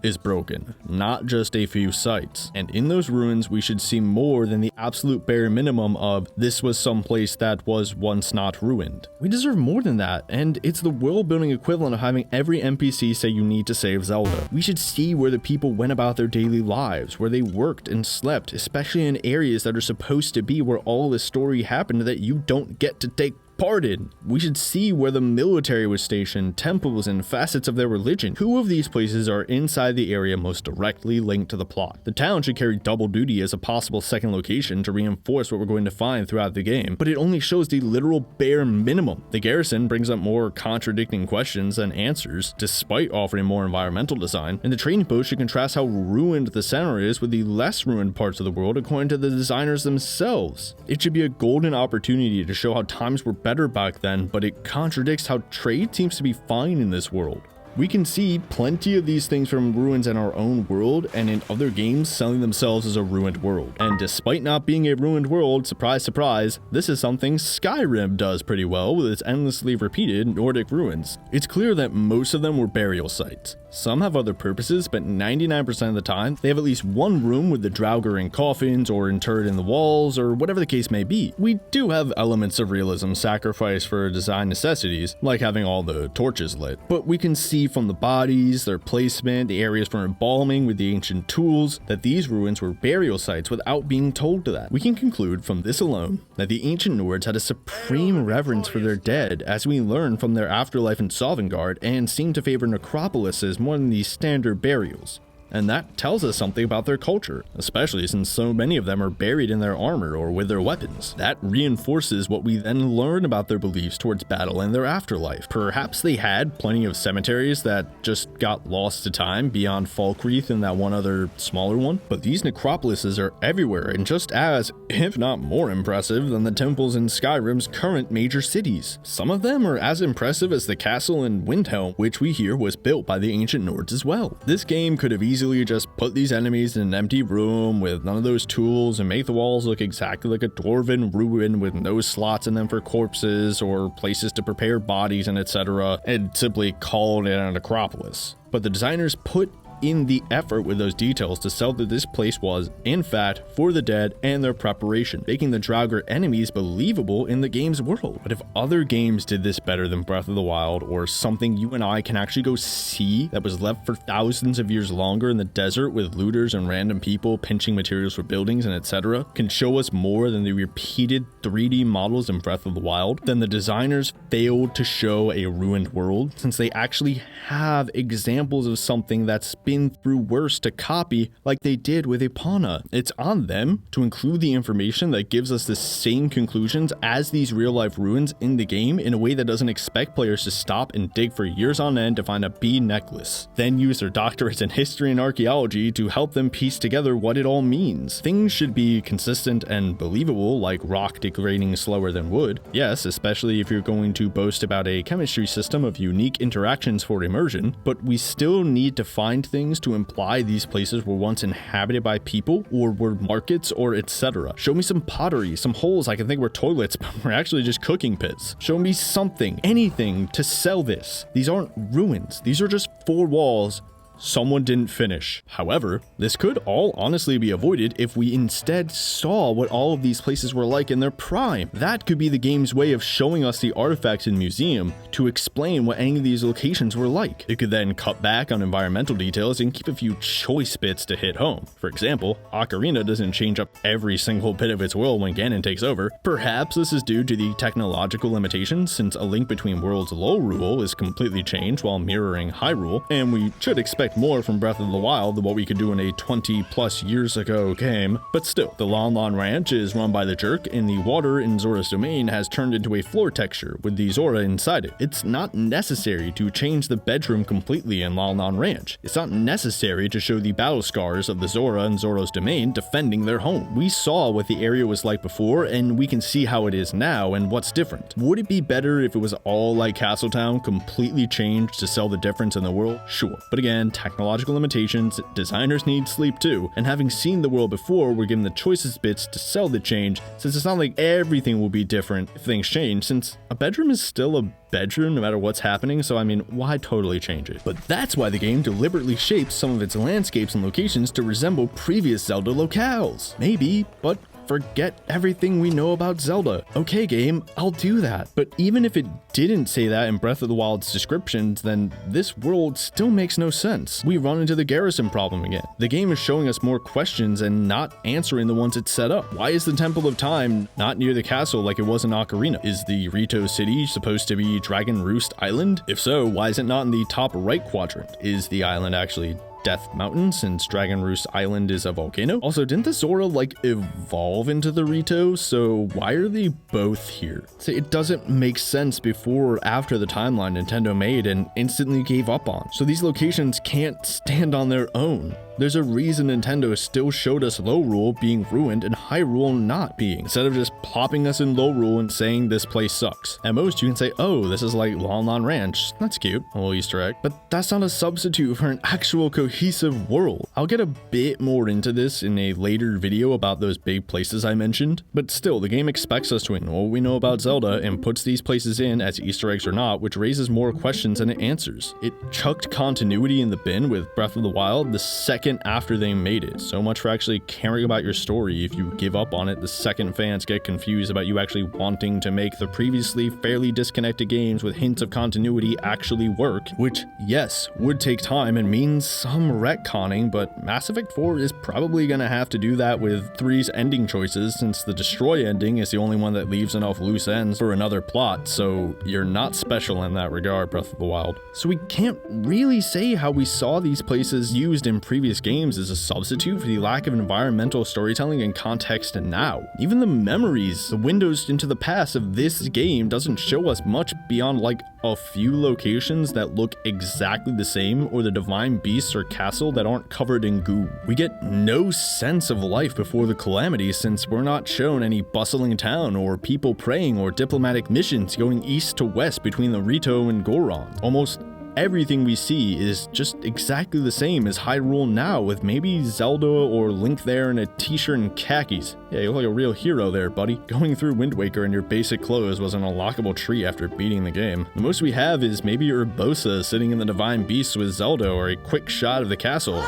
is broken, not just a few sites. And in those ruins, we should see more than the absolute bare minimum of this was someplace that was once not ruined. We deserve more than that, and it's the world building equivalent of having every NPC say you need to save Zelda. We should see where the people went about their daily lives, where they worked and slept, especially in areas that are supposed to be where all the story happened that you don't get to take part in. We should see where the military was stationed, temples, and facets of their religion. Two of these places are inside the area most directly linked to the plot. The town should carry double duty as a possible second location to reinforce what we're going to find throughout the game, but it only shows the literal bare minimum. The Garrison brings up more contradicting questions than answers, despite offering more environmental design, and the trading post should contrast how ruined the center is with the less ruined parts of the world according to the designers themselves. It should be a golden opportunity to show how times were better back then, but it contradicts how trade seems to be fine in this world. We can see plenty of these things from ruins in our own world and in other games selling themselves as a ruined world. And despite not being a ruined world, surprise surprise, this is something Skyrim does pretty well with its endlessly repeated Nordic ruins. It's clear that most of them were burial sites. Some have other purposes, but 99% of the time, they have at least one room with the Draugr in coffins or interred in the walls or whatever the case may be. We do have elements of realism sacrificed for design necessities, like having all the torches lit, but we can see from the bodies, their placement, the areas for embalming with the ancient tools, that these ruins were burial sites without being told to that. We can conclude from this alone that the ancient Nords had a supreme reverence for their dead, as we learn from their afterlife in Sovngarde, and seem to favor necropolises more than these standard burials. and that tells us something about their culture, especially since so many of them are buried in their armor or with their weapons. That reinforces what we then learn about their beliefs towards battle and their afterlife. Perhaps they had plenty of cemeteries that just got lost to time beyond Falkreath and that one other smaller one, but these necropolises are everywhere and just as, if not more impressive than the temples in Skyrim's current major cities. Some of them are as impressive as the castle in Windhelm, which we hear was built by the ancient Nords as well. This game could have easily just put these enemies in an empty room with none of those tools and make the walls look exactly like a dwarven ruin with no slots in them for corpses or places to prepare bodies and etc., and simply called it a necropolis. But the designers put in the effort with those details to sell that this place was, in fact, for the dead and their preparation, making the Draugr enemies believable in the game's world. But if other games did this better than Breath of the Wild, or something you and I can actually go see that was left for thousands of years longer in the desert with looters and random people pinching materials for buildings and etc., can show us more than the repeated 3D models in Breath of the Wild, then the designers failed to show a ruined world, since they actually have examples of something that's been through worse to copy like they did with Epona. It's on them to include the information that gives us the same conclusions as these real-life ruins in the game in a way that doesn't expect players to stop and dig for years on end to find a bee necklace, then use their doctorates in history and archaeology to help them piece together what it all means. Things should be consistent and believable, like rock degrading slower than wood. Yes, especially if you're going to boast about a chemistry system of unique interactions for immersion, but we still need to find things to imply these places were once inhabited by people or were markets or etc. Show me some pottery, some holes I can think were toilets but were actually just cooking pits. Show me something, anything to sell this. These aren't ruins. These are just 4 walls someone didn't finish. However, this could all honestly be avoided if we instead saw what all of these places were like in their prime. That could be the game's way of showing us the artifacts in the museum to explain what any of these locations were like. It could then cut back on environmental details and keep a few choice bits to hit home. For example, Ocarina doesn't change up every single bit of its world when Ganon takes over. Perhaps this is due to the technological limitations, since A Link Between Worlds Lorule is completely changed while mirroring Hyrule, and we should expect more from Breath of the Wild than what we could do in a 20 plus years ago game. But still, the Lon Lon Ranch is run by the Jerk, and the water in Zora's domain has turned into a floor texture with the Zora inside it. It's not necessary to change the bedroom completely in Lon Lon Ranch. It's not necessary to show the battle scars of the Zora and Zora's domain defending their home. We saw what the area was like before, and we can see how it is now and what's different. Would it be better if it was all like Castletown, completely changed to sell the difference in the world? Sure. But again, technological limitations, designers need sleep too, and having seen the world before, we're given the choicest bits to sell the change, since it's not like everything will be different if things change, since a bedroom is still a bedroom no matter what's happening, so I mean, why totally change it? But that's why the game deliberately shapes some of its landscapes and locations to resemble previous Zelda locales. Maybe, but forget everything we know about Zelda. Okay, game, I'll do that. But even if it didn't say that in Breath of the Wild's descriptions, then this world still makes no sense. We run into the Garrison problem again. The game is showing us more questions and not answering the ones it set up. Why is the Temple of Time not near the castle like it was in Ocarina? Is the Rito city supposed to be Dragon Roost Island? If so, why is it not in the top right quadrant? Is the island actually Death Mountain, since Dragon Roost Island is a volcano? Also, didn't the Zora evolve into the Rito? So why are they both here? So it doesn't make sense before or after the timeline Nintendo made and instantly gave up on. So these locations can't stand on their own. There's a reason Nintendo still showed us Lorule being ruined and Hyrule not being, instead of just plopping us in Lorule and saying this place sucks. At most, you can say, oh, this is like Lon Lon Ranch. That's cute, a little Easter egg. But that's not a substitute for an actual cohesive world. I'll get a bit more into this in a later video about those big places I mentioned, but still, the game expects us to know what we know about Zelda and puts these places in as Easter eggs or not, which raises more questions than it answers. It chucked continuity in the bin with Breath of the Wild the second after they made it. So much for actually caring about your story. If you give up on it the second fans get confused about you actually wanting to make the previously fairly disconnected games with hints of continuity actually work, which, yes, would take time and means some retconning, but Mass Effect 4 is probably gonna have to do that with 3's ending choices, since the Destroy ending is the only one that leaves enough loose ends for another plot, so you're not special in that regard, Breath of the Wild. So we can't really say how we saw these places used in previous previous games is a substitute for the lack of environmental storytelling and context now. Even the memories, the windows into the past of this game doesn't show us much beyond like a few locations that look exactly the same, or the divine beasts or castle that aren't covered in goo. We get no sense of life before the calamity, since we're not shown any bustling town or people praying or diplomatic missions going east to west between the Rito and Goron. Almost everything we see is just exactly the same as Hyrule now, with maybe Zelda or Link there in a t-shirt and khakis. Yeah, you look like a real hero there, buddy. Going through Wind Waker in your basic clothes was an unlockable tree after beating the game. The most we have is maybe Urbosa sitting in the Divine Beasts with Zelda, or a quick shot of the castle.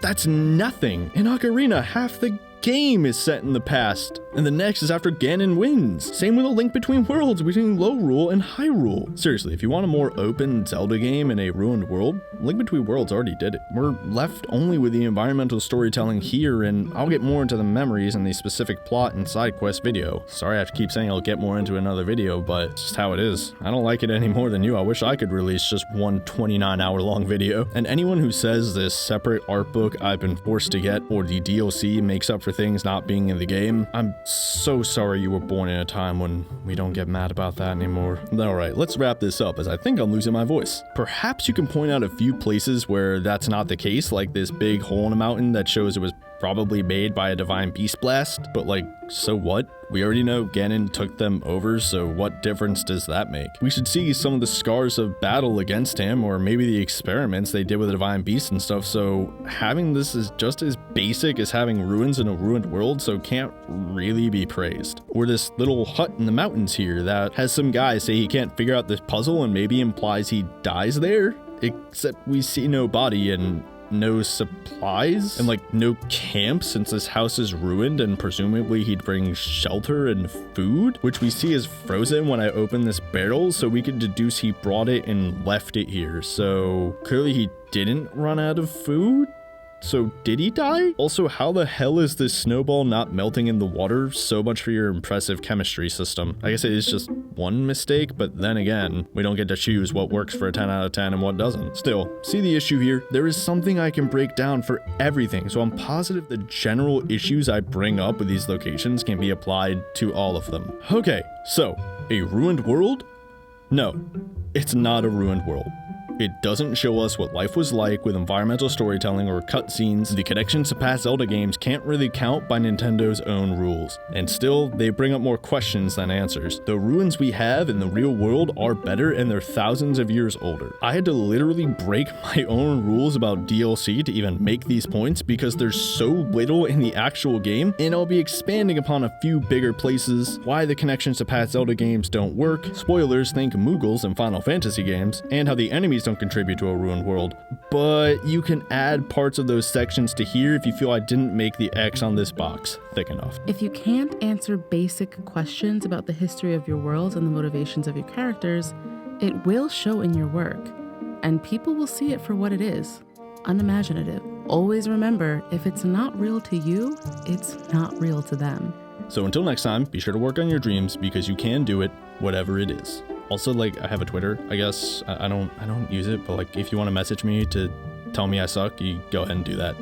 That's nothing. In Ocarina, half the game is set in the past, and the next is after Ganon wins. Same with A Link Between Worlds between Lorule and Hyrule. Seriously, if you want a more open Zelda game in a ruined world, Link Between Worlds already did it. We're left only with the environmental storytelling here, and I'll get more into the memories and the specific plot and side quest video. Sorry I have to keep saying I'll get more into another video, but it's just how it is. I don't like it any more than you. I wish I could release just one 29-hour long video. And anyone who says this separate art book I've been forced to get, or the DLC makes up for things not being in the game, I'm so sorry you were born in a time when we don't get mad about that anymore. Alright, let's wrap this up, as I think I'm losing my voice. Perhaps you can point out a few places where that's not the case, like this big hole in a mountain that shows it was probably made by a divine beast blast, but like, so what? We already know Ganon took them over, so what difference does that make? We should see some of the scars of battle against him, or maybe the experiments they did with the divine beast and stuff, so having this is just as basic as having ruins in a ruined world, so can't really be praised. Or this little hut in the mountains here that has some guy say he can't figure out this puzzle and maybe implies he dies there, except we see no body and no supplies and like no camp, since this house is ruined, and presumably he'd bring shelter and food, which we see is frozen when I open this barrel, so we could deduce he brought it and left it here, so clearly he didn't run out of food. So did he die? Also, how the hell is this snowball not melting in the water? So much for your impressive chemistry system. I guess it is just one mistake, but then again, we don't get to choose what works for a 10 out of 10 and what doesn't. Still, see the issue here? There is something I can break down for everything, so I'm positive the general issues I bring up with these locations can be applied to all of them. Okay, so, a ruined world? No, it's not a ruined world. It doesn't show us what life was like with environmental storytelling or cutscenes. The connections to past Zelda games can't really count by Nintendo's own rules. And still, they bring up more questions than answers. The ruins we have in the real world are better, and they're thousands of years older. I had to literally break my own rules about DLC to even make these points, because there's so little in the actual game, and I'll be expanding upon a few bigger places, why the connections to past Zelda games don't work, spoilers, think Moogles and Final Fantasy games, and how the enemies don't contribute to a ruined world. But you can add parts of those sections to here if you feel I didn't make the X on this box thick enough. If you can't answer basic questions about the history of your world and the motivations of your characters, it will show in your work, and people will see it for what it is: unimaginative. Always remember, if it's not real to you, it's not real to them. So until next time, be sure to work on your dreams, because you can do it, whatever it is. Also, like, I have a Twitter, I guess. I don't use it, but like, if you want to message me to tell me I suck, you go ahead and do that.